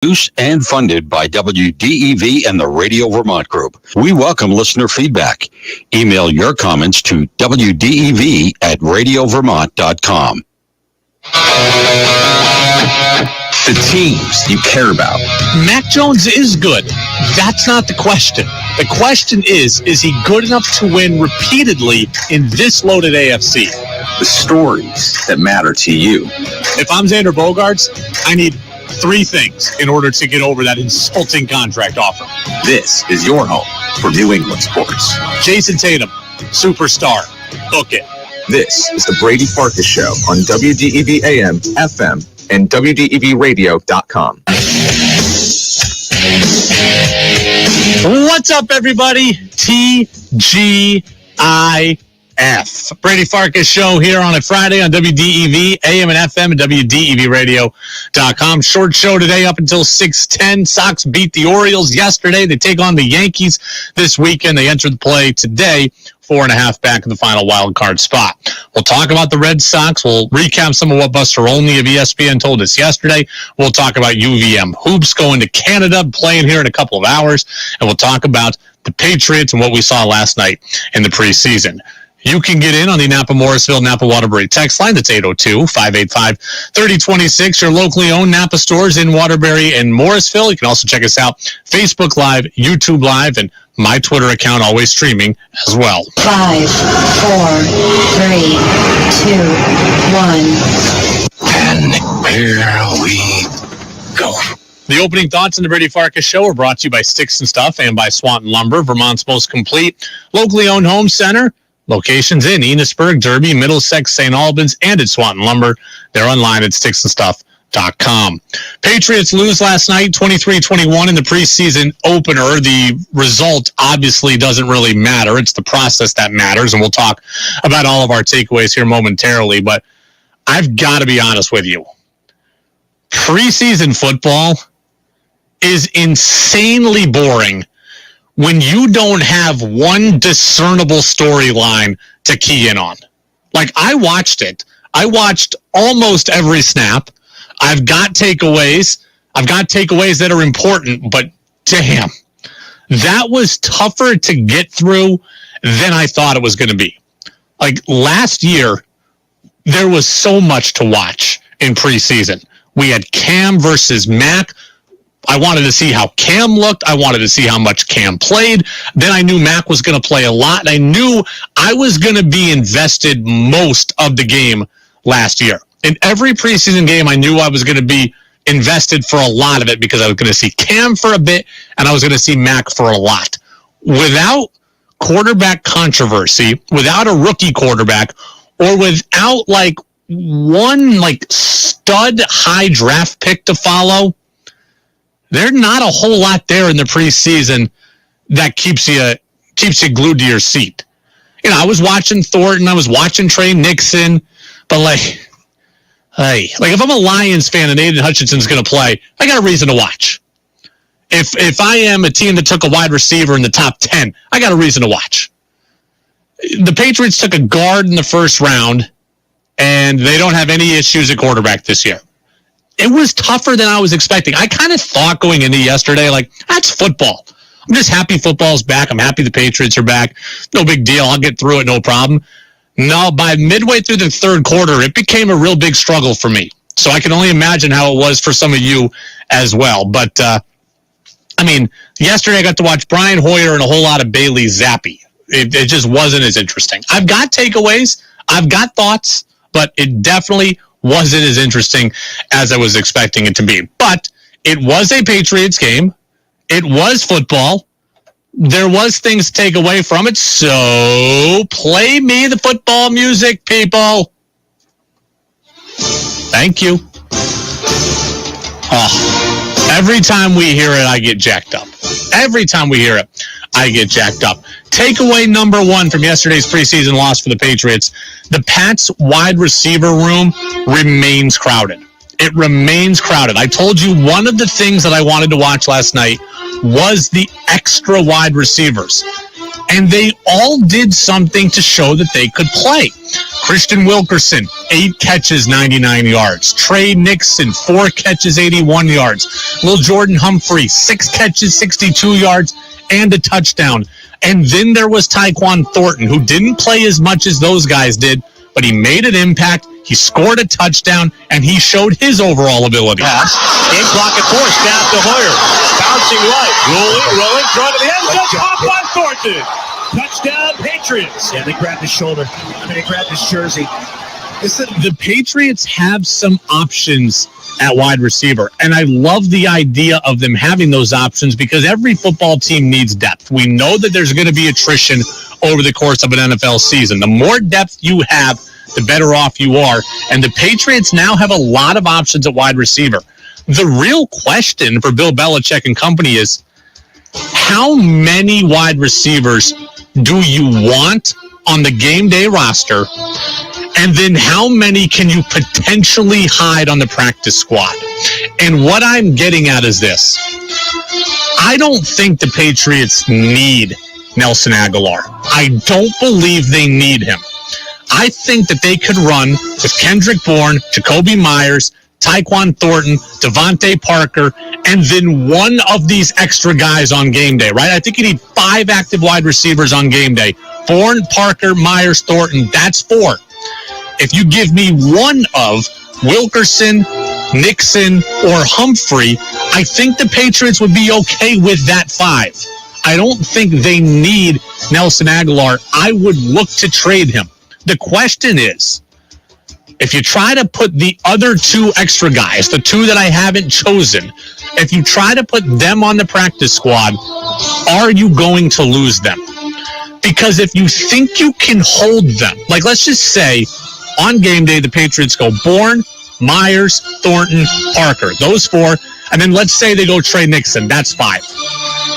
Produced and funded by WDEV and the Radio Vermont Group. We welcome listener feedback. Email your comments to wdev@radiovermont.com. The teams you care about. Mac Jones is good. That's not the question. The question is he good enough to win repeatedly in this loaded AFC? The stories that matter to you. If I'm Xander Bogaerts, I need three things in order to get over that insulting contract offer. This is your home for New England sports. Jason Tatum, superstar. Book it. This is the Brady Farkas Show on WDEV AM, FM, and WDEVradio.com. What's up, everybody? TGIF. Brady Farkas Show here on a Friday on WDEV, AM and FM, and WDEVradio.com. Short show today up until 6:10. Sox beat the Orioles yesterday. They take on the Yankees this weekend. They enter the play today. 4.5 back in the final wild card spot. We'll talk about the Red Sox. We'll recap some of what Buster Olney of ESPN told us yesterday. We'll talk about UVM hoops going to Canada, playing here in a couple of hours. And we'll talk about the Patriots and what we saw last night in the preseason. You can get in on the Napa-Morrisville, Napa-Waterbury text line. That's 802-585-3026. Your locally owned Napa stores in Waterbury and Morrisville. You can also check us out Facebook Live, YouTube Live, and my Twitter account, always streaming as well. 5, 4, 3, 2, 1. And here we go. The opening thoughts on the Brady Farkas Show are brought to you by Sticks and Stuff and by Swanton Lumber, Vermont's most complete locally owned home center. Locations in Enosburg, Derby, Middlesex, St. Albans, and at Swanton Lumber. They're online at sticksandstuff.com. Patriots lose last night, 23-21 in the preseason opener. The result obviously doesn't really matter. It's the process that matters, and we'll talk about all of our takeaways here momentarily. But I've got to be honest with you. Preseason football is insanely boring when you don't have one discernible storyline to key in on. Like, I watched it. I watched almost every snap. I've got takeaways. I've got takeaways that are important, but damn, that was tougher to get through than I thought it was going to be. Like, last year, there was so much to watch in preseason. We had Cam versus Mac. I wanted to see how Cam looked. I wanted to see how much Cam played. Then I knew Mac was going to play a lot, and I knew I was going to be invested most of the game last year. In every preseason game, I knew I was going to be invested for a lot of it because I was going to see Cam for a bit, and I was going to see Mac for a lot. Without quarterback controversy, without a rookie quarterback, or without one stud high draft pick to follow, there's not a whole lot there in the preseason that keeps you glued to your seat. You know, I was watching Thornton, I was watching Trey Nixon, but if I'm a Lions fan and Aiden Hutchinson's going to play, I got a reason to watch. If I am a team that took a wide receiver in the top 10, I got a reason to watch. The Patriots took a guard in the first round, and they don't have any issues at quarterback this year. It was tougher than I was expecting. I kind of thought going into yesterday, that's football. I'm just happy football's back. I'm happy the Patriots are back. No big deal. I'll get through it, no problem. No, by midway through the third quarter, it became a real big struggle for me. So I can only imagine how it was for some of you as well. But, yesterday I got to watch Brian Hoyer and a whole lot of Bailey Zappi. It just wasn't as interesting. I've got takeaways. I've got thoughts, but it definitely wasn't as interesting as I was expecting it to be. But it was a Patriots game. It was football. There was things to take away from it. So play me the football music, people. Thank you. Oh, every time we hear it, I get jacked up. Every time we hear it, I get jacked up. Takeaway number one from yesterday's preseason loss for the Patriots: the Pats wide receiver room remains crowded. It remains crowded. I told you one of the things that I wanted to watch last night was the extra wide receivers. And they all did something to show that they could play. Christian Wilkerson, 8 catches, 99 yards. Trey Nixon, 4 catches, 81 yards. Lil Jordan Humphrey, 6 catches, 62 yards, and a touchdown. And then there was Tyquan Thornton, who didn't play as much as those guys did, but he made an impact, he scored a touchdown, and he showed his overall ability. Pass, game clock at 4, snap to Hoyer. Bouncing right, rolling, throwing to the end zone, caught by Thornton. Touchdown, Patriots. Yeah, they grabbed his shoulder. They grabbed his jersey. The Patriots have some options at wide receiver, and I love the idea of them having those options because every football team needs depth. We know that there's going to be attrition over the course of an NFL season. The more depth you have, the better off you are, and the Patriots now have a lot of options at wide receiver. The real question for Bill Belichick and company is, how many wide receivers do you want on the game day roster? And then how many can you potentially hide on the practice squad? And what I'm getting at is this. I don't think the Patriots need Nelson Aguilar. I don't believe they need him. I think that they could run with Kendrick Bourne, Jacoby Myers, Tyquan Thornton, Devontae Parker, and then one of these extra guys on game day, right? I think you need 5 active wide receivers on game day. Bourne, Parker, Myers, Thornton, that's 4. If you give me one of Wilkerson, Nixon, or Humphrey, I think the Patriots would be okay with that 5. I don't think they need Nelson Aguilar. I would look to trade him. The question is, if you try to put the other 2 extra guys, the 2 that I haven't chosen, if you try to put them on the practice squad, are you going to lose them? Because if you think you can hold them, like let's just say on game day, the Patriots go Bourne, Myers, Thornton, Parker, those 4, and then let's say they go Trey Nixon, that's 5.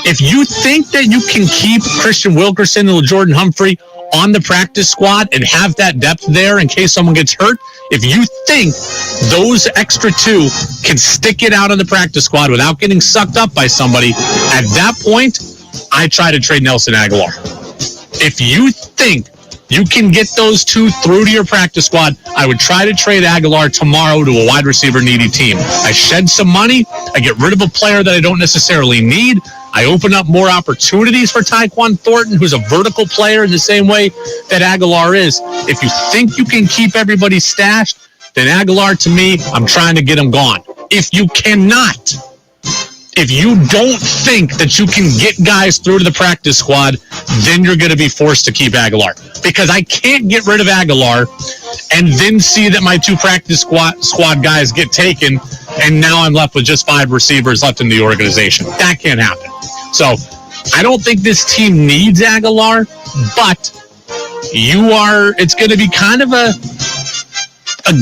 If you think that you can keep Christian Wilkerson and Jordan Humphrey on the practice squad and have that depth there in case someone gets hurt, if you think those extra 2 can stick it out on the practice squad without getting sucked up by somebody, at that point, I try to trade Nelson Aguilar. If you think you can get those 2 through to your practice squad, I would try to trade Aguilar tomorrow to a wide receiver needy team. I shed some money. I get rid of a player that I don't necessarily need. I open up more opportunities for Tyquan Thornton, who's a vertical player in the same way that Aguilar is. If you think you can keep everybody stashed, then Aguilar, to me, I'm trying to get him gone. If you cannot, if you don't think that you can get guys through to the practice squad, then you're going to be forced to keep Aguilar. Because I can't get rid of Aguilar and then see that my 2 practice squad guys get taken, and now I'm left with just 5 receivers left in the organization. That can't happen. So I don't think this team needs Aguilar, but it's going to be kind of a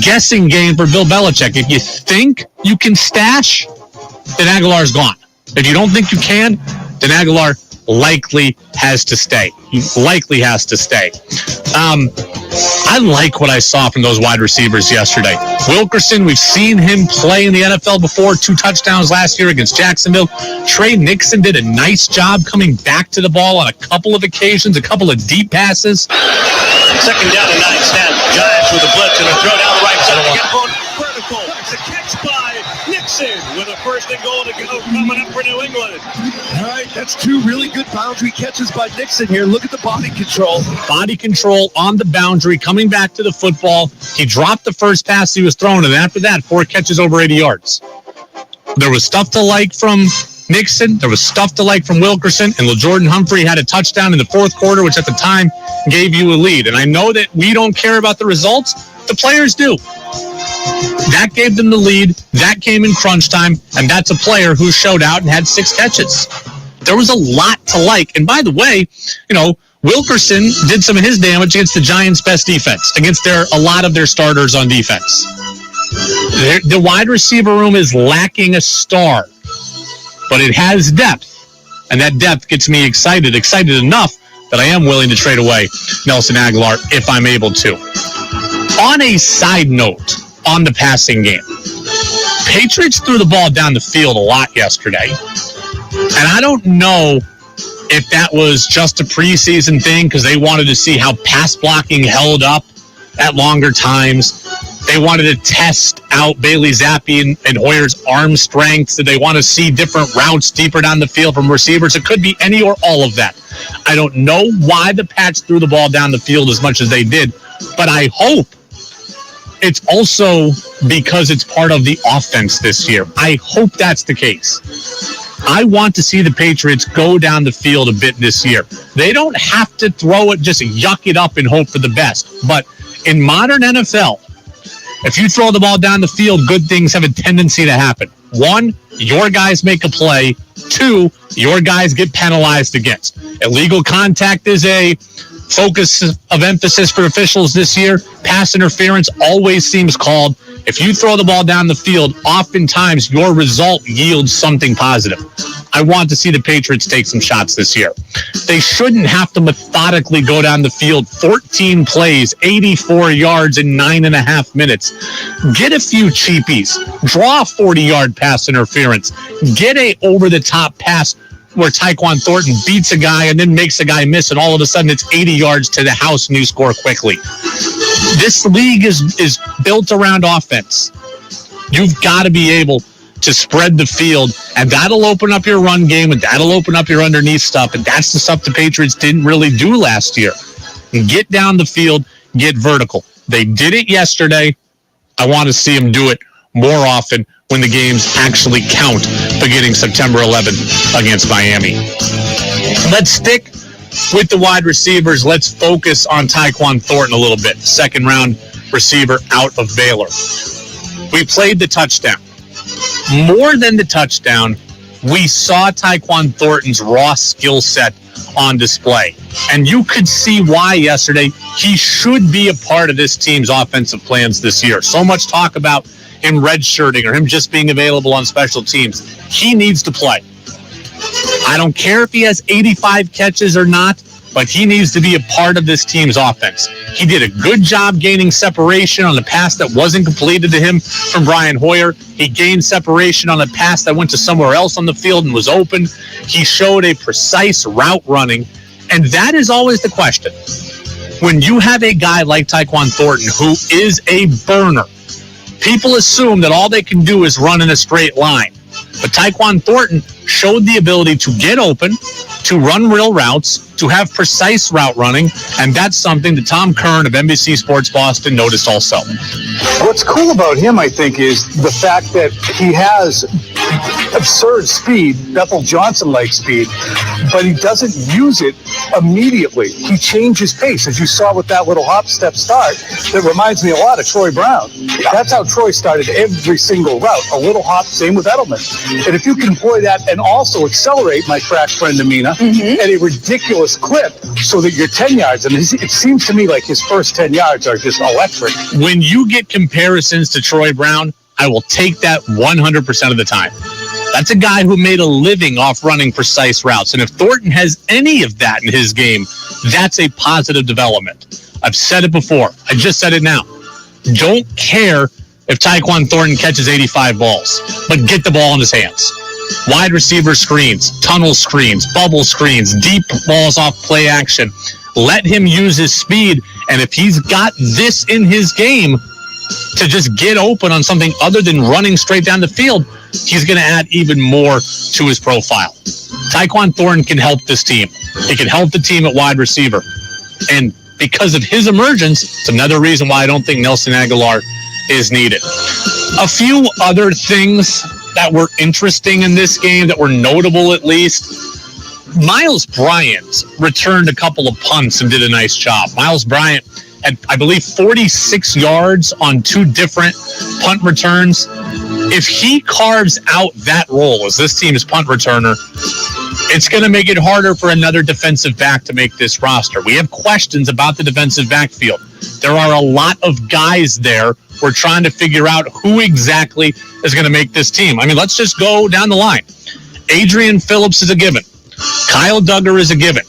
guessing game for Bill Belichick. If you think you can stash, then Aguilar's gone. If you don't think you can, then Aguilar likely has to stay. He likely has to stay. I like what I saw from those wide receivers yesterday. Wilkerson, we've seen him play in the NFL before, 2 touchdowns last year against Jacksonville. Trey Nixon did a nice job coming back to the ball on a couple of occasions, a couple of deep passes. 2nd down and 9, snap. Giants with a blitz and a throw down the right side. They get going vertical. It's a catch by Nixon with a 1st and goal to go coming up for New England. All right, that's 2 really good boundary catches by Nixon here. Look at the body control. Body control on the boundary, coming back to the football. He dropped the first pass he was throwing, and after that, 4 catches over 80 yards. There was stuff to like from Nixon. There was stuff to like from Wilkerson, and Jordan Humphrey had a touchdown in the 4th quarter, which at the time gave you a lead. And I know that we don't care about the results. The players do. That gave them the lead. That came in crunch time, and that's a player who showed out and had 6 catches. There was a lot to like. And by the way, Wilkerson did some of his damage against the Giants' best defense, against a lot of their starters on defense. The wide receiver room is lacking a star, but it has depth, and that depth gets me excited enough that I am willing to trade away Nelson Aguilar if I'm able to. On a side note, on the passing game, Patriots threw the ball down the field a lot yesterday, and I don't know if that was just a preseason thing because they wanted to see how pass blocking held up at longer times. They wanted to test out Bailey Zappi and Hoyer's arm strength. Did they want to see different routes deeper down the field from receivers? It could be any or all of that. I don't know why the Pats threw the ball down the field as much as they did, but I hope it's also because it's part of the offense this year. I hope that's the case. I want to see the Patriots go down the field a bit this year. They don't have to throw it, just yuck it up and hope for the best. But in modern NFL, if you throw the ball down the field, good things have a tendency to happen. 1, your guys make a play. 2, your guys get penalized against. Illegal contact is a focus of emphasis for officials this year. Pass interference always seems called. If you throw the ball down the field, oftentimes your result yields something positive. I want to see the Patriots take some shots this year. They shouldn't have to methodically go down the field 14 plays, 84 yards in 9.5 minutes. Get a few cheapies. Draw a 40-yard pass interference. Get a over-the-top pass where Tyquan Thornton beats a guy and then makes a guy miss, and all of a sudden it's 80 yards to the house and you score quickly. This league is built around offense. You've got to be able to spread the field, and that'll open up your run game, and that'll open up your underneath stuff, and that's the stuff the Patriots didn't really do last year. Get down the field, get vertical. They did it yesterday. I want to see them do it more often when the games actually count beginning September 11th against Miami. Let's stick with the wide receivers. Let's focus on Tyquan Thornton a little bit. Second-round receiver out of Baylor. We played the touchdown. More than the touchdown, we saw Tyquan Thornton's raw skill set on display. And you could see why yesterday he should be a part of this team's offensive plans this year. So much talk about him redshirting or him just being available on special teams. He needs to play. I don't care if he has 85 catches or not, but he needs to be a part of this team's offense. He did a good job gaining separation on the pass that wasn't completed to him from Brian Hoyer. He gained separation on a pass that went to somewhere else on the field and was open. He showed a precise route running, and that is always the question. When you have a guy like Tyquan Thornton who is a burner, people assume that all they can do is run in a straight line. But Tyquan Thornton showed the ability to get open, to run real routes, to have precise route running, and that's something that Tom Kern of NBC Sports Boston noticed also. What's cool about him, I think, is the fact that he has absurd speed, Bethel Johnson-like speed, but he doesn't use it immediately. He changes pace, as you saw with that little hop step start. That reminds me a lot of Troy Brown. That's how Troy started every single route, a little hop, same with Edelman. And if you can employ that and also accelerate, my crack friend Amina, at a ridiculous clip so that you're 10 yards, and it seems to me like his first 10 yards are just electric. When you get comparisons to Troy Brown, I will take that 100% of the time. That's a guy who made a living off running precise routes. And if Thornton has any of that in his game, that's a positive development. I've said it before. I just said it now. Don't care if Tyquan Thornton catches 85 balls, but get the ball in his hands. Wide receiver screens, tunnel screens, bubble screens, deep balls off play action. Let him use his speed. And if he's got this in his game to just get open on something other than running straight down the field, he's going to add even more to his profile. Tyquan Thornton can help this team. He can help the team at wide receiver. And because of his emergence, it's another reason why I don't think Nelson Aguilar is needed. A few other things that were interesting in this game, that were notable at least. Miles Bryant returned a couple of punts and did a nice job. Miles Bryant had, I believe, 46 yards on 2 different punt returns. If he carves out that role as this team's punt returner, it's going to make it harder for another defensive back to make this roster. We have questions about the defensive backfield. There are a lot of guys there. We're trying to figure out who exactly is going to make this team. I mean, let's just go down the line. Adrian Phillips is a given. Kyle Duggar is a given.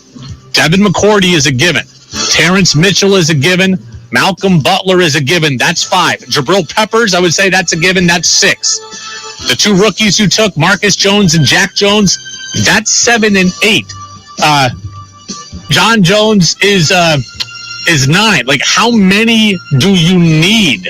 Devin McCourty is a given. Terrence Mitchell is a given. Malcolm Butler is a given. That's 5. Jabril Peppers, I would say that's a given. That's 6. The 2 rookies you took, Marcus Jones and Jack Jones, that's 7 and 8. John Jones is 9. Like, how many do you need?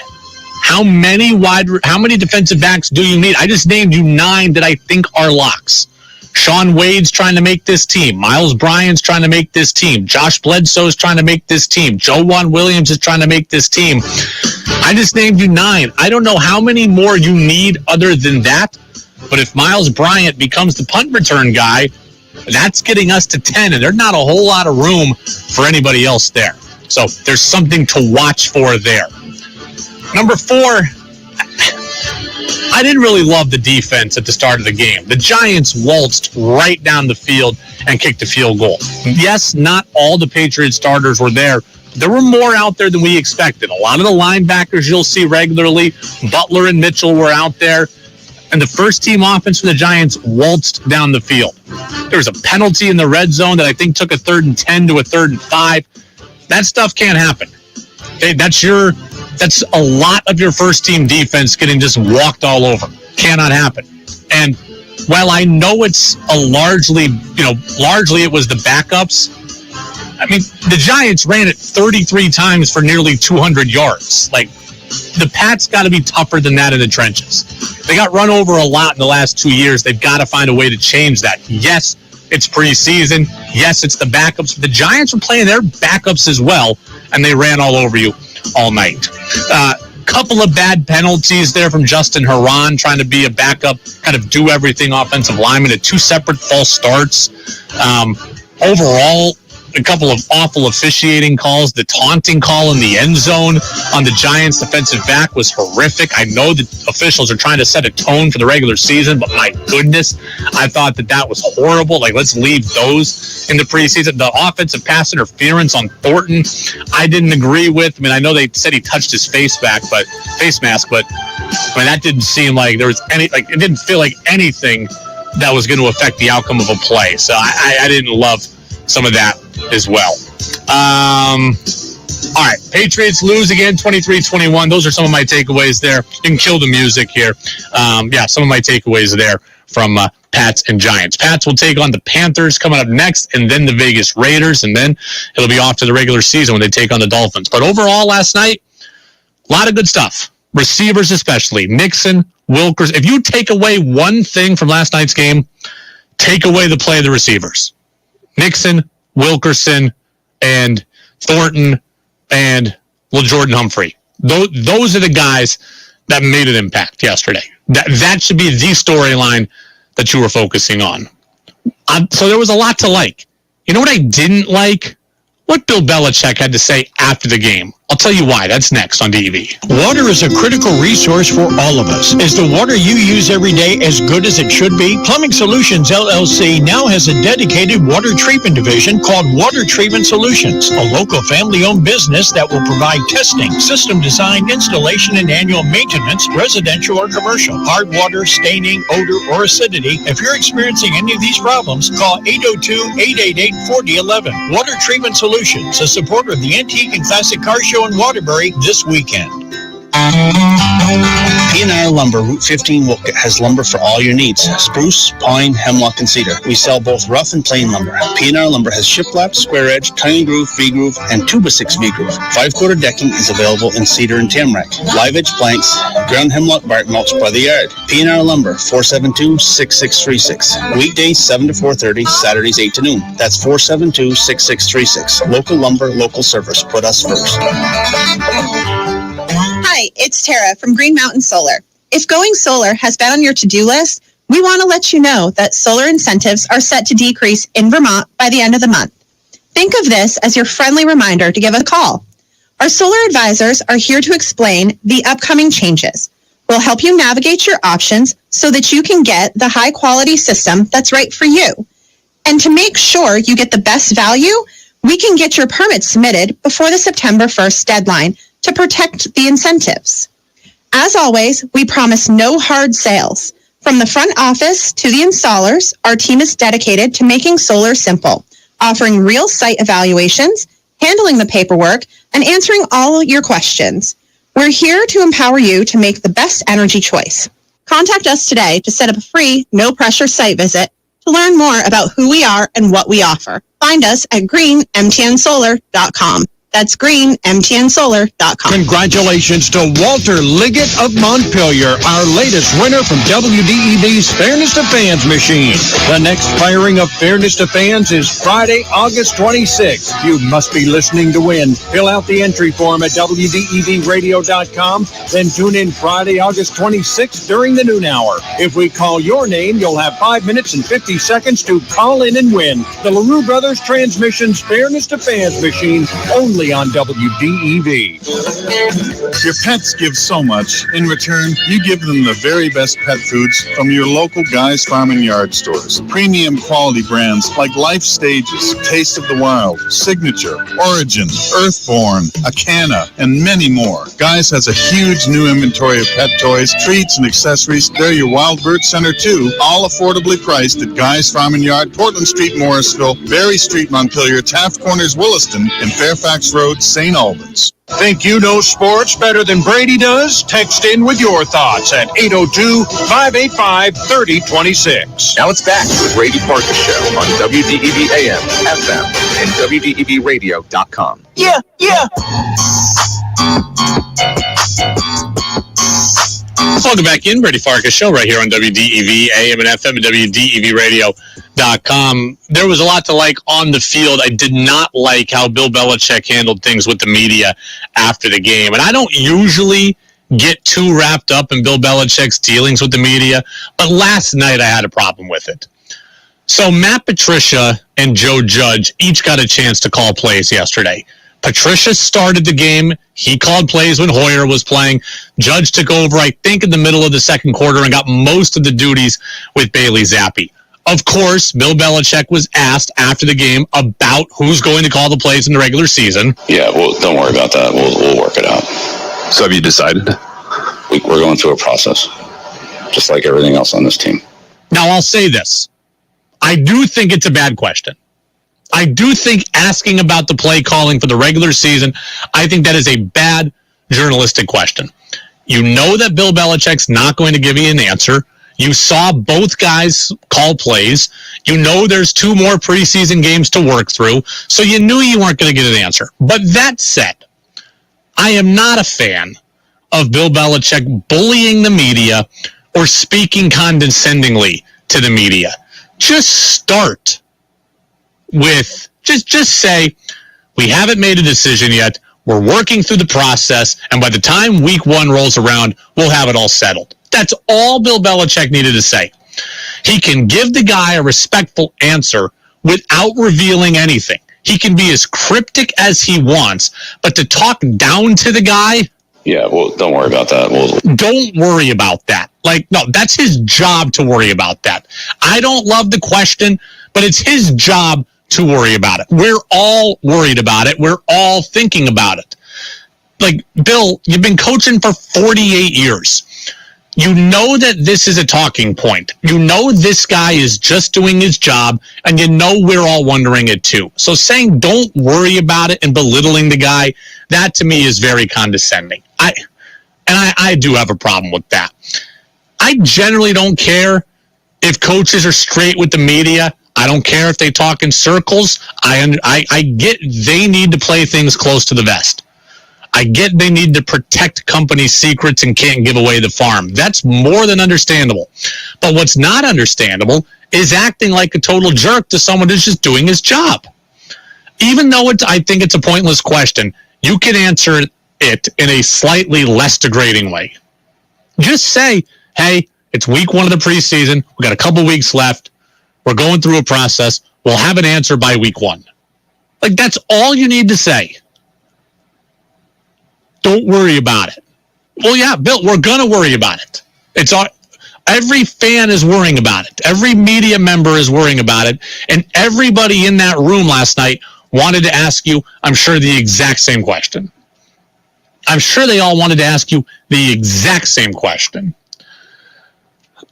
How many defensive backs do you need? I just named you 9 that I think are locks. Sean Wade's trying to make this team. Miles Bryant's trying to make this team. Josh Bledsoe's trying to make this team. Joejuan Williams is trying to make this team. I just named you 9. I don't know how many more you need other than that, but if Miles Bryant becomes the punt return guy, that's getting us to 10, and there's not a whole lot of room for anybody else there. So there's something to watch for there. Number 4, I didn't really love the defense at the start of the game. The Giants waltzed right down the field and kicked a field goal. Yes, not all the Patriots starters were there. There were more out there than we expected. A lot of the linebackers you'll see regularly, Butler and Mitchell were out there. And the first-team offense for the Giants waltzed down the field. There was a penalty in the red zone that I think took a 3rd and 10 to a 3rd and 5. That stuff can't happen. Okay, that's a lot of your first-team defense getting just walked all over. Cannot happen. And while I know it's largely it was the backups, I mean, the Giants ran it 33 times for nearly 200 yards. Like, the Pats got to be tougher than that in the trenches. They got run over a lot in the last 2 years. They've got to find a way to change that. Yes, it's preseason. Yes, it's the backups. But the Giants were playing their backups as well, and they ran all over you all night. Couple of bad penalties there from Justin Herron, trying to be a backup, kind of do everything offensive lineman at 2 separate false starts. Overall, a couple of awful officiating calls. The taunting call in the end zone on the Giants defensive back was horrific. I know that officials are trying to set a tone for the regular season, but my goodness, I thought that was horrible. Like, let's leave those in the preseason. The offensive pass interference on Thornton, I didn't agree with. I mean, I know they said he touched his face mask, but I mean, that didn't seem like there was any, like, it didn't feel like anything that was going to affect the outcome of a play. So I didn't love some of that as well. All right, Patriots lose again, 23-21. Those are some of my takeaways there. You can kill the music here. Some of my takeaways there from Pats and Giants. Pats will take on the Panthers coming up next, and then the Vegas Raiders, and then it'll be off to the regular season when they take on the Dolphins. But overall, last night, a lot of good stuff. Receivers especially. Nixon, Wilkers. If you take away one thing from last night's game, take away the play of the receivers. Nixon, Wilkerson, and Thornton, and Jordan Humphrey. Those are the guys that made an impact yesterday. That should be the storyline that you were focusing on. So there was a lot to like. You know what I didn't like? What Bill Belichick had to say after the game. I'll tell you why. That's next on DEV. Water is a critical resource for all of us. Is the water you use every day as good as it should be? Plumbing Solutions LLC now has a dedicated water treatment division called Water Treatment Solutions, a local family-owned business that will provide testing, system design, installation, and annual maintenance, residential or commercial. Hard water, staining, odor, or acidity. If you're experiencing any of these problems, call 802-888-4011. Water Treatment Solutions, a supporter of the Antique and Classic Car Show in Waterbury this weekend. P&R Lumber, Route 15 Wolcott has lumber for all your needs. Spruce, pine, hemlock, and cedar. We sell both rough and plain lumber. P&R Lumber has shiplap, square edge, tiny groove, V-groove, and 2x6 V-groove. 5-quarter decking is available in cedar and tamarack. Live edge planks, ground hemlock bark mulch by the yard. P&R Lumber, 472-6636. Weekdays 7 to 4:30, Saturdays 8 to noon. That's 472-6636. Local lumber, local service. Put us first. Hi, it's Tara from Green Mountain Solar. If going solar has been on your to-do list, we want to let you know that solar incentives are set to decrease in Vermont by the end of the month. Think of this as your friendly reminder to give a call. Our solar advisors are here to explain the upcoming changes. We'll help you navigate your options so that you can get the high-quality system that's right for you. And to make sure you get the best value, we can get your permit submitted before the September 1st deadline to protect the incentives. As always, we promise no hard sales. From the front office to the installers, our team is dedicated to making solar simple, offering real site evaluations, handling the paperwork, and answering all your questions. We're here to empower you to make the best energy choice. Contact us today to set up a free, no-pressure site visit To learn more about who we are and what we offer, find us at greenmtnsolar.com. That's greenmtnsolar.com. Congratulations to Walter Liggett of Montpelier, our latest winner from WDEV's Fairness to Fans machine. The next firing of Fairness to Fans is Friday, August 26th. You must be listening to win. Fill out the entry form at WDEVradio.com, then tune in Friday, August 26th during the noon hour. If we call your name, you'll have 5 minutes and 50 seconds to call in and win the LaRue Brothers Transmissions Fairness to Fans machine, only on WDEV. Your pets give so much. In return, you give them the very best pet foods from your local Guy's Farm and Yard stores. Premium quality brands like Life Stages, Taste of the Wild, Signature, Origin, Earthborn, Acana, and many more. Guy's has a huge new inventory of pet toys, treats, and accessories. They're your Wild Bird Center too, all affordably priced at Guy's Farm and Yard, Portland Street, Morrisville, Berry Street, Montpelier, Taft Corners, Williston, and Fairfax Road, St. Albans. Think you know sports better than Brady does? Text in with your thoughts at 802-585-3026. Now it's back to the Brady Farkas Show on WDEV AM, FM, and WDEVradio.com. Yeah. Welcome back in, Brady Farkas Show, right here on WDEV, AM and FM, and WDEVradio.com. There was a lot to like on the field. I did not like how Bill Belichick handled things with the media after the game. And I don't usually get too wrapped up in Bill Belichick's dealings with the media, but last night I had a problem with it. So Matt Patricia and Joe Judge each got a chance to call plays yesterday. Patricia started the game. He called plays when Hoyer was playing. Judge took over, I think, in the middle of the second quarter and got most of the duties with Bailey Zappi. Of course, Bill Belichick was asked after the game about who's going to call the plays in the regular season. Yeah, well, don't worry about that. We'll work it out. So have you decided? We're going through a process, just like everything else on this team. Now, I'll say this. I do think it's a bad question. I do think asking about the play calling for the regular season, I think that is a bad journalistic question. You know that Bill Belichick's not going to give you an answer. You saw both guys call plays. You know there's 2 more preseason games to work through, so you knew you weren't going to get an answer. But that said, I am not a fan of Bill Belichick bullying the media or speaking condescendingly to the media. Just start with, just say, we haven't made a decision yet. We're working through the process, and by the time week 1 rolls around, we'll have it all settled. That's all Bill Belichick needed to say. He can give the guy a respectful answer without revealing anything. He can be as cryptic as he wants, but to talk down to the guy... Yeah, well, don't worry about that. Don't worry about that. No, that's his job to worry about that. I don't love the question, but it's his job to worry about it. We're all worried about it. We're all thinking about it. Bill, you've been coaching for 48 years. You know that this is a talking point. You know this guy is just doing his job, and you know we're all wondering it too. So saying don't worry about it and belittling the guy, that to me is very condescending. I do have a problem with that. I generally don't care if coaches are straight with the media. I don't care if they talk in circles. I get they need to play things close to the vest. I get they need to protect company secrets and can't give away the farm. That's more than understandable. But what's not understandable is acting like a total jerk to someone who's just doing his job. Even though I think it's a pointless question, you can answer it in a slightly less degrading way. Just say, hey, it's week 1 of the preseason. We got a couple weeks left. We're going through a process. We'll have an answer by week 1. That's all you need to say. Don't worry about it. Well, yeah, Bill, we're going to worry about it. Every fan is worrying about it. Every media member is worrying about it. And everybody in that room last night wanted to ask you, I'm sure, the exact same question. I'm sure they all wanted to ask you the exact same question.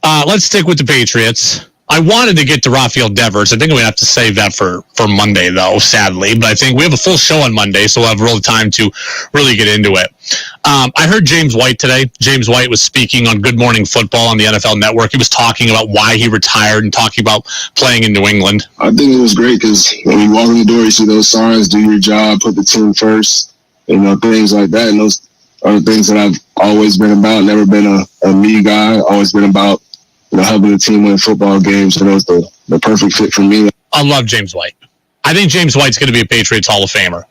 Let's stick with the Patriots. I wanted to get to Rafael Devers. I think we have to save that for Monday, though, sadly. But I think we have a full show on Monday, so we'll have real time to really get into it. I heard James White today. James White was speaking on Good Morning Football on the NFL Network. He was talking about why he retired and talking about playing in New England. I think it was great because when you walk in the door, you see those signs, do your job, put the team first, things like that. And those are the things that I've always been about. Never been a me guy. Always been about helping the team win football games. And it was the perfect fit for me. I love James White. I think James White's going to be a Patriots Hall of Famer.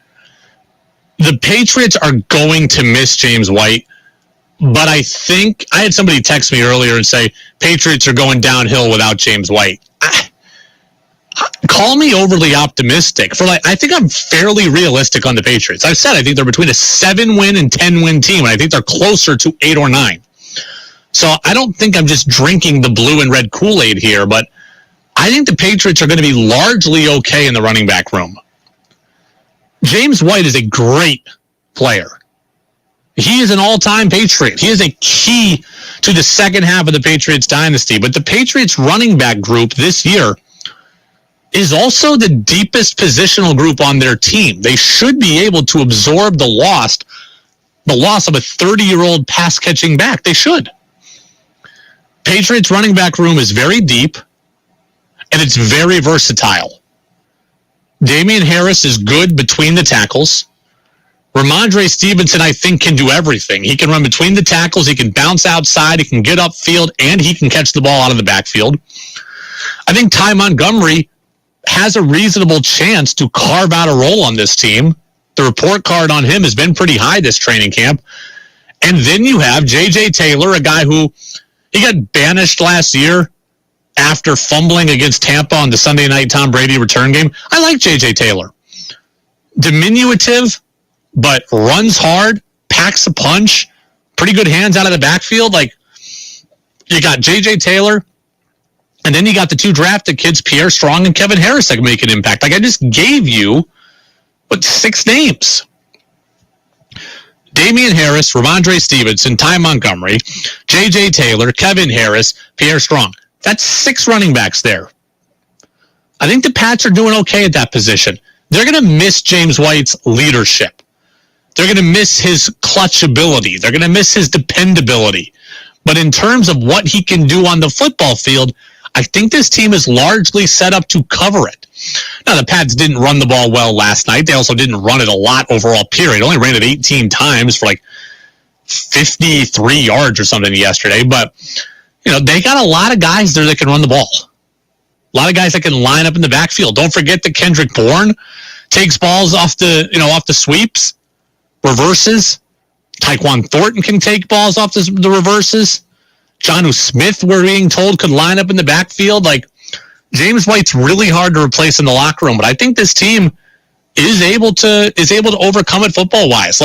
The Patriots are going to miss James White, but I think I had somebody text me earlier and say Patriots are going downhill without James White. Call me overly optimistic. I think I'm fairly realistic on the Patriots. I've said I think they're between a 7-win and 10-win team, and I think they're closer to 8 or 9. So I don't think I'm just drinking the blue and red Kool-Aid here, but I think the Patriots are going to be largely okay in the running back room. James White is a great player. He is an all-time Patriot. He is a key to the second half of the Patriots dynasty. But the Patriots running back group this year is also the deepest positional group on their team. They should be able to absorb the loss of a 30-year-old pass-catching back. They should. Patriots running back room is very deep, and it's very versatile. Damian Harris is good between the tackles. Ramondre Stevenson, I think, can do everything. He can run between the tackles, he can bounce outside, he can get upfield, and he can catch the ball out of the backfield. I think Ty Montgomery has a reasonable chance to carve out a role on this team. The report card on him has been pretty high this training camp. And then you have J.J. Taylor, a guy who he got banished last year after fumbling against Tampa on the Sunday night Tom Brady return game. I like J.J. Taylor. Diminutive, but runs hard, packs a punch, pretty good hands out of the backfield. You got J.J. Taylor, and then you got the 2 drafted kids, Pierre Strong and Kevin Harris, that can make an impact. I just gave you, 6 names. Damian Harris, Ramondre Stevenson, Ty Montgomery, J.J. Taylor, Kevin Harris, Pierre Strong. That's 6 running backs there. I think the Pats are doing okay at that position. They're going to miss James White's leadership. They're going to miss his clutch ability. They're going to miss his dependability. But in terms of what he can do on the football field, I think this team is largely set up to cover it. Now, the Pats didn't run the ball well last night. They also didn't run it a lot overall, period. Only ran it 18 times for 53 yards or something yesterday. But, they got a lot of guys there that can run the ball. A lot of guys that can line up in the backfield. Don't forget that Kendrick Bourne takes balls off the sweeps, reverses. Tyquan Thornton can take balls off the reverses. Jonnu Smith, we're being told, could line up in the backfield. James White's really hard to replace in the locker room, but I think this team is able to overcome it football-wise.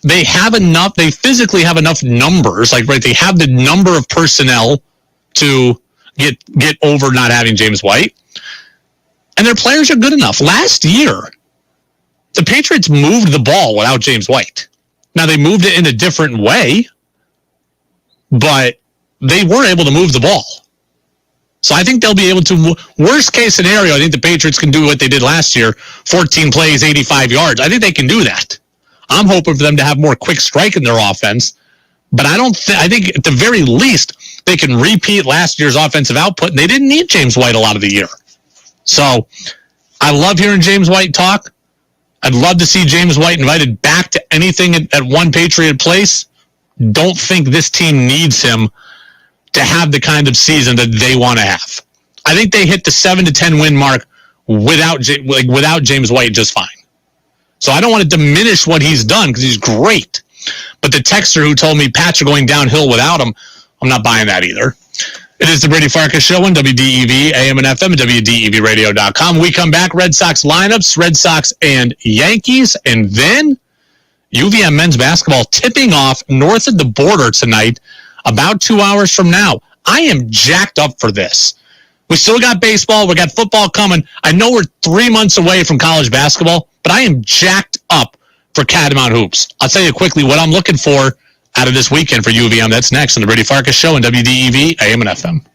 They have enough, they physically have enough numbers, they have the number of personnel to get over not having James White. And their players are good enough. Last year, the Patriots moved the ball without James White. Now, they moved it in a different way, but they were able to move the ball. So I think they'll be able to, worst case scenario, I think the Patriots can do what they did last year, 14 plays, 85 yards. I think they can do that. I'm hoping for them to have more quick strike in their offense, but I think at the very least, they can repeat last year's offensive output, and they didn't need James White a lot of the year. So I love hearing James White talk. I'd love to see James White invited back to anything at one Patriot place. Don't think this team needs him to have the kind of season that they want to have. I think they hit the 7 to 10 win mark without James White just fine. So I don't want to diminish what he's done because he's great. But the texter who told me Pats are going downhill without him, I'm not buying that either. It is the Brady Farkas Show on WDEV, AM and FM, at WDEVradio.com. We come back, Red Sox lineups, Red Sox and Yankees, and then UVM men's basketball tipping off north of the border tonight about 2 hours from now. I am jacked up for this. We still got baseball. We got football coming. I know we're 3 months away from college basketball, but I am jacked up for Catamount Hoops. I'll tell you quickly what I'm looking for out of this weekend for UVM. That's next on the Brady Farkas Show on WDEV, AM and FM.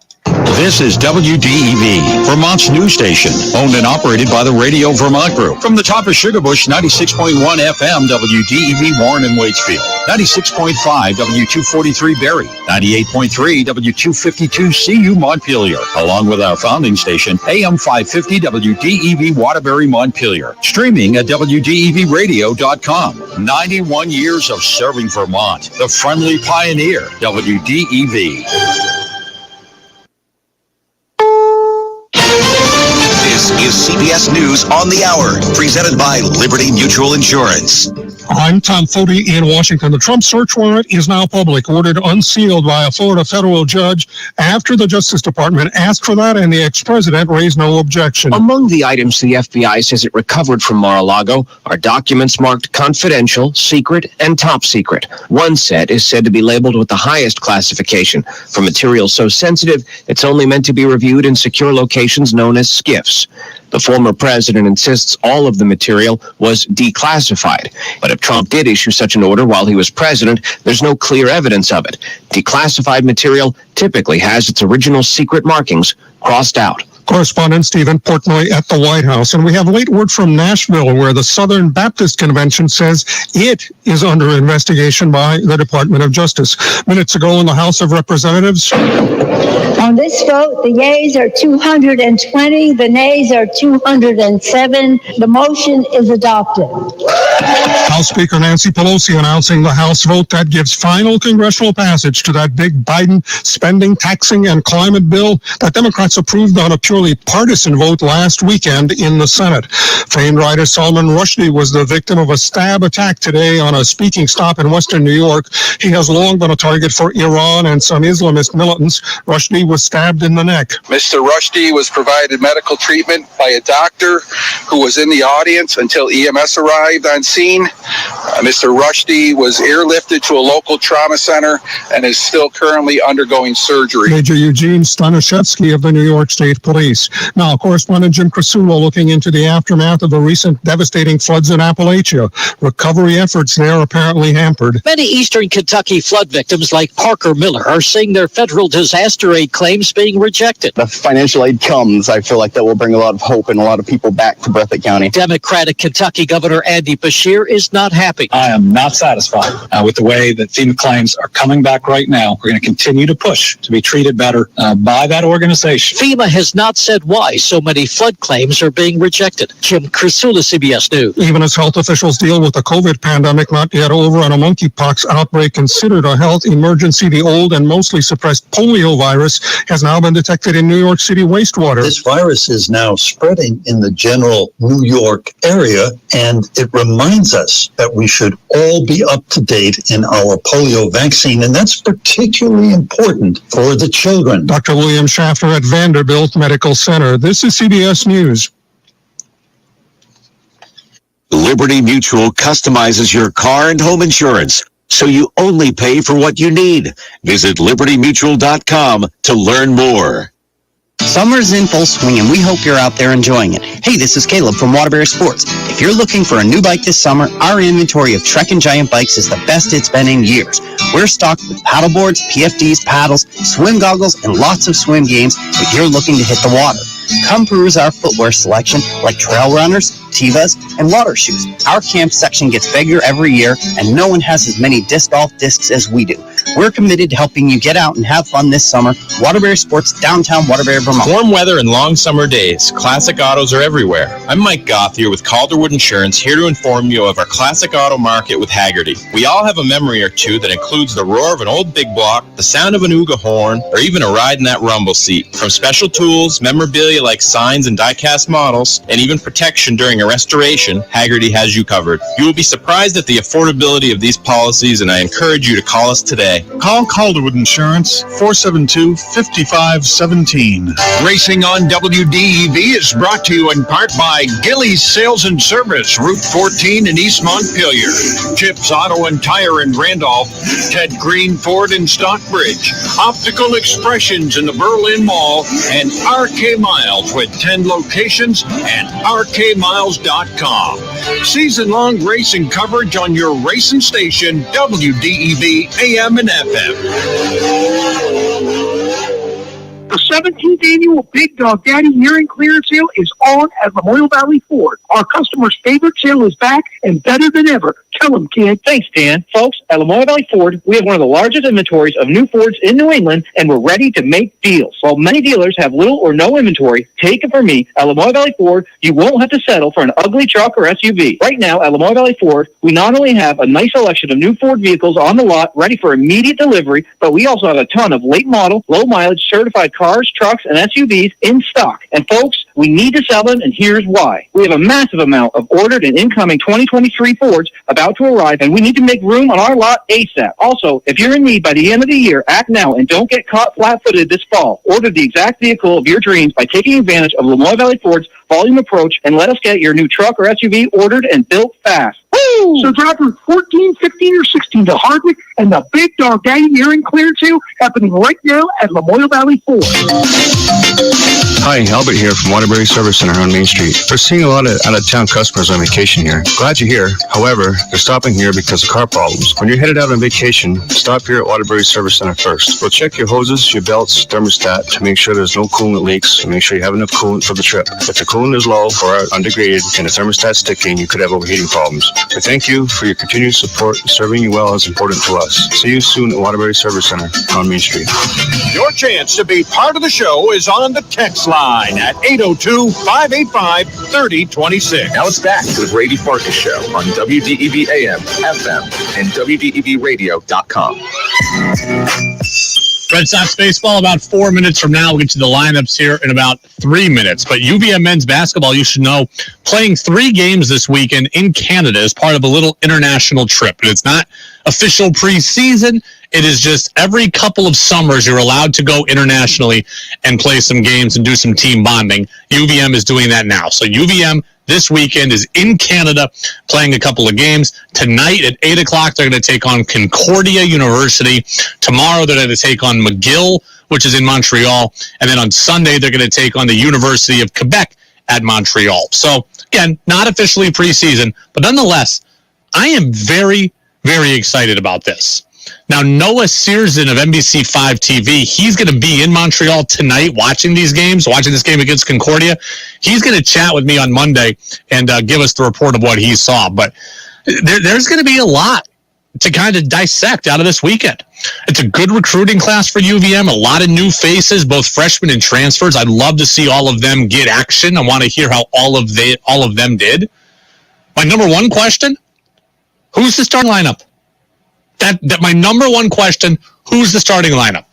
This is WDEV, Vermont's news station, owned and operated by the Radio Vermont Group. From the top of Sugarbush, 96.1 FM, WDEV Warren and Waitsfield, 96.5 W243 Barrie, 98.3 W252 CU Montpelier, along with our founding station, AM 550 WDEV Waterbury Montpelier, streaming at WDEVradio.com. 91 years of serving Vermont, the friendly pioneer, WDEV. This is CBS News on the Hour, presented by Liberty Mutual Insurance. I'm Tom Foti in Washington. The Trump search warrant is now public, ordered unsealed by a Florida federal judge after the Justice Department asked for that and the ex-president raised no objection. Among the items the FBI says it recovered from Mar-a-Lago are documents marked confidential, secret, and top secret. One set is said to be labeled with the highest classification for material so sensitive it's only meant to be reviewed in secure locations known as SCIFs. The former president insists all of the material was declassified. But if Trump did issue such an order while he was president, there's no clear evidence of it. Declassified material typically has its original secret markings crossed out. Correspondent Stephen Portnoy at the White House. And we have late word from Nashville, where the Southern Baptist Convention says it is under investigation by the Department of Justice. Minutes ago in the House of Representatives. On this vote, the yeas are 220, the nays are 207. The motion is adopted. House Speaker Nancy Pelosi announcing the House vote that gives final congressional passage to that big Biden spending, taxing, and climate bill that Democrats approved on a purely partisan vote last weekend in the Senate. Famed writer Salman Rushdie was the victim of a stab attack today on a speaking stop in western New York. He has long been a target for Iran and some Islamist militants. Rushdie was stabbed in the neck. Mr. Rushdie was provided medical treatment by a doctor who was in the audience until EMS arrived on scene. Mr. Rushdie was airlifted to a local trauma center and is still currently undergoing surgery. Major Eugene Stanishevsky of the New York State Police. Now, correspondent Jim Krasula looking into the aftermath of the recent devastating floods in Appalachia. Recovery efforts there apparently hampered. Many eastern Kentucky flood victims like Parker Miller are seeing their federal disaster aid claims being rejected. The financial aid comes, I feel like that will bring a lot of hope and a lot of people back to Breathitt County. Democratic Kentucky Governor Andy Beshear is not happy. I am not satisfied with the way that FEMA claims are coming back right now. We're going to continue to push to be treated better by that organization. FEMA has not said why so many flood claims are being rejected. Jim Krasula, CBS News. Even as health officials deal with the COVID pandemic not yet over and a monkeypox outbreak considered a health emergency, the old and mostly suppressed polio virus has now been detected in New York City wastewater. This virus is now spreading in the general New York area, and it reminds us that we should all be up to date in our polio vaccine, and that's particularly important for the children. Dr. William Schaffner at Vanderbilt Medical Center. This is CBS News. Liberty Mutual customizes your car and home insurance, so you only pay for what you need. Visit libertymutual.com to learn more. Summer's in full swing, and we hope you're out there enjoying it. Hey, this is Caleb from Waterbury Sports. If you're looking for a new bike this summer, our inventory of Trek and Giant bikes is the best it's been in years. We're stocked with paddleboards, PFDs, paddles, swim goggles, and lots of swim games if you're looking to hit the water. Come peruse our footwear selection like trail runners, Tevas, and water shoes. Our camp section gets bigger every year, and no one has as many disc golf discs as we do. We're committed to helping you get out and have fun this summer. Waterbury Sports, downtown Waterbury, Vermont. Warm weather and long summer days. Classic autos are everywhere. I'm Mike Goff here with Calderwood Insurance, here to inform you of our classic auto market with Haggerty. We all have a memory or two that includes the roar of an old big block, the sound of an Ooga horn, or even a ride in that rumble seat. From special tools, memorabilia like signs and die-cast models, and even protection during a restoration, Haggerty has you covered. You will be surprised at the affordability of these policies, and I encourage you to call us today. Call Calderwood Insurance, 472-5517. Racing on WDEV is brought to you in part by Gillies Sales and Service, Route 14 in East Montpelier, Chips Auto and Tire in Randolph, Ted Green Ford in Stockbridge, Optical Expressions in the Berlin Mall, and RK Miles with 10 locations and rkmiles.com. Season-long racing coverage on your racing station, WDEV AM and FM. The 17th annual Big Dog Daddy year-end clearance sale is on at Lamoille Valley Ford. Our customers' favorite sale is back and better than ever. Tell them, kid. Thanks, Dan. Folks, at Lamoille Valley Ford, we have one of the largest inventories of new Fords in New England, and we're ready to make deals. While many dealers have little or no inventory, take it from me, at Lamoille Valley Ford, you won't have to settle for an ugly truck or SUV. Right now, at Lamoille Valley Ford, we not only have a nice selection of new Ford vehicles on the lot ready for immediate delivery, but we also have a ton of late model, low mileage certified cars, trucks, and SUVs in stock. And folks, we need to sell them, and here's why. We have a massive amount of ordered and incoming 2023 Fords about to arrive, and we need to make room on our lot ASAP. Also, if you're in need by the end of the year, act now and don't get caught flat-footed this fall. Order the exact vehicle of your dreams by taking advantage of Lamoille Valley Ford's volume approach, and let us get your new truck or SUV ordered and built fast. Woo! So drive from 14, 15, or 16 to Hardwick and the Big Dog Daddy year-end clearance sale happening right now at Lamoille Valley Ford. Hi, Albert here from Waterbury Service Center on Main Street. We're seeing a lot of out-of-town customers on vacation here. Glad you're here. However, they're stopping here because of car problems. When you're headed out on vacation, stop here at Waterbury Service Center first. We'll check your hoses, your belts, thermostat to make sure there's no coolant leaks and make sure you have enough coolant for the trip. If the coolant is low or undegraded and the thermostat's sticking, you could have overheating problems. We thank you for your continued support. Serving you well is important to us. See you soon at Waterbury Service Center on Main Street. Your chance to be part of the show is on the text line at 802-585-3026. Now it's back to the Brady Farkas Show on WDEV AM, FM, and WDEVradio.com. Red Sox baseball about 4 minutes from now. We'll get to the lineups here in about 3 minutes. But UVM men's basketball, you should know, playing 3 games this weekend in Canada as part of a little international trip. And it's not official preseason. It is just every couple of summers you're allowed to go internationally and play some games and do some team bonding. UVM is doing that now. So UVM this weekend is in Canada playing a couple of games. Tonight at 8 o'clock, they're going to take on Concordia University. Tomorrow, they're going to take on McGill, which is in Montreal. And then on Sunday, they're going to take on the University of Quebec at Montreal. So, again, not officially preseason, but nonetheless, I am very, very excited about this. Now, Noah Searson of NBC5 TV, he's going to be in Montreal tonight watching these games, watching this game against Concordia. He's going to chat with me on Monday and give us the report of what he saw. But there's going to be a lot to kind of dissect out of this weekend. It's a good recruiting class for UVM, a lot of new faces, both freshmen and transfers. I'd love to see all of them get action. I want to hear how all of them did. My number one question, who's the starting lineup? That my number one question, who's the starting lineup?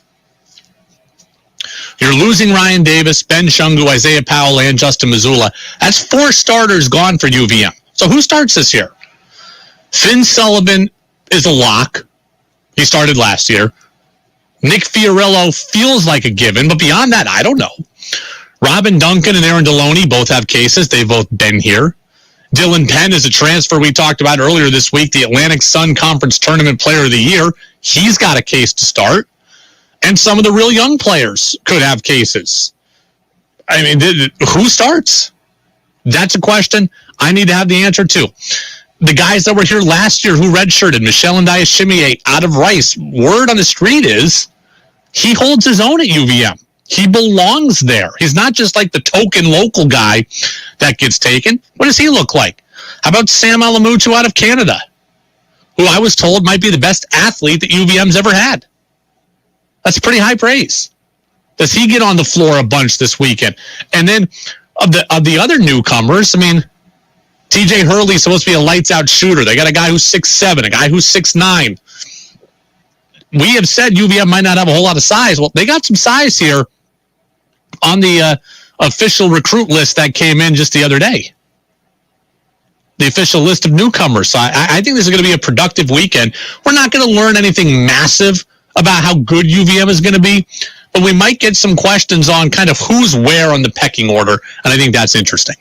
You're losing Ryan Davis, Ben Shungu, Isaiah Powell, and Justin Mazzulla. That's 4 starters gone for UVM. So who starts this year? Finn Sullivan is a lock. He started last year. Nick Fiorillo feels like a given, but beyond that, I don't know. Robin Duncan and Aaron Deloney both have cases. They've both been here. Dylan Penn is a transfer we talked about earlier this week, the Atlantic Sun Conference Tournament Player of the Year. He's got a case to start. And some of the real young players could have cases. I mean, who starts? That's a question I need to have the answer to. The guys that were here last year who redshirted, Michelle and Diashimier out of Rice, word on the street is he holds his own at UVM. He belongs there. He's not just like the token local guy that gets taken. What does he look like? How about Sam Alamutu out of Canada, who I was told might be the best athlete that UVM's ever had? That's pretty high praise. Does he get on the floor a bunch this weekend? And then of the other newcomers, I mean, TJ Hurley's supposed to be a lights-out shooter. They got a guy who's 6'7", a guy who's 6'9". We have said UVM might not have a whole lot of size. Well, they got some size here on the official recruit list that came in just the other day. The official list of newcomers. So I think this is going to be a productive weekend. We're not going to learn anything massive about how good UVM is going to be, but we might get some questions on kind of who's where on the pecking order, and I think that's interesting.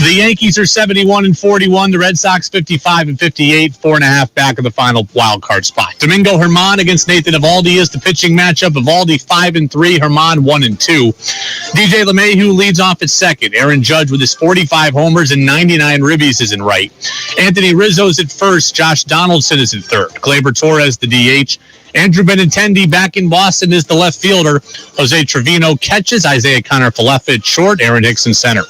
The Yankees are 71-41. The Red Sox 55-58. 4.5 back of the final wild card spot. Domingo Germán against Nathan Eovaldi is the pitching matchup. Eovaldi 5-3. Germán 1-2. DJ LeMahieu leads off at second. Aaron Judge with his 45 homers and 99 ribbies is in right. Anthony Rizzo's at first. Josh Donaldson is at third. Gleyber Torres the DH. Andrew Benintendi back in Boston is the left fielder. Jose Trevino catches. Isaiah Connor-Falefa at short. Aaron Hicks in center.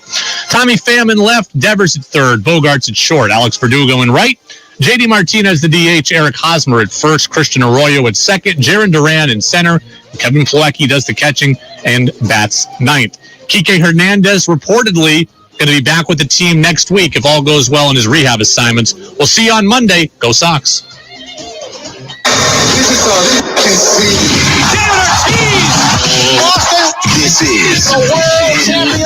Tommy Pham in left. Devers at third. Bogarts at short. Alex Verdugo in right. JD Martinez the DH. Eric Hosmer at first. Christian Arroyo at second. Jaron Duran in center. Kevin Plawecki does the catching and bats ninth. Kike Hernandez reportedly going to be back with the team next week if all goes well in his rehab assignments. We'll see you on Monday. Go Sox. This is the world champion.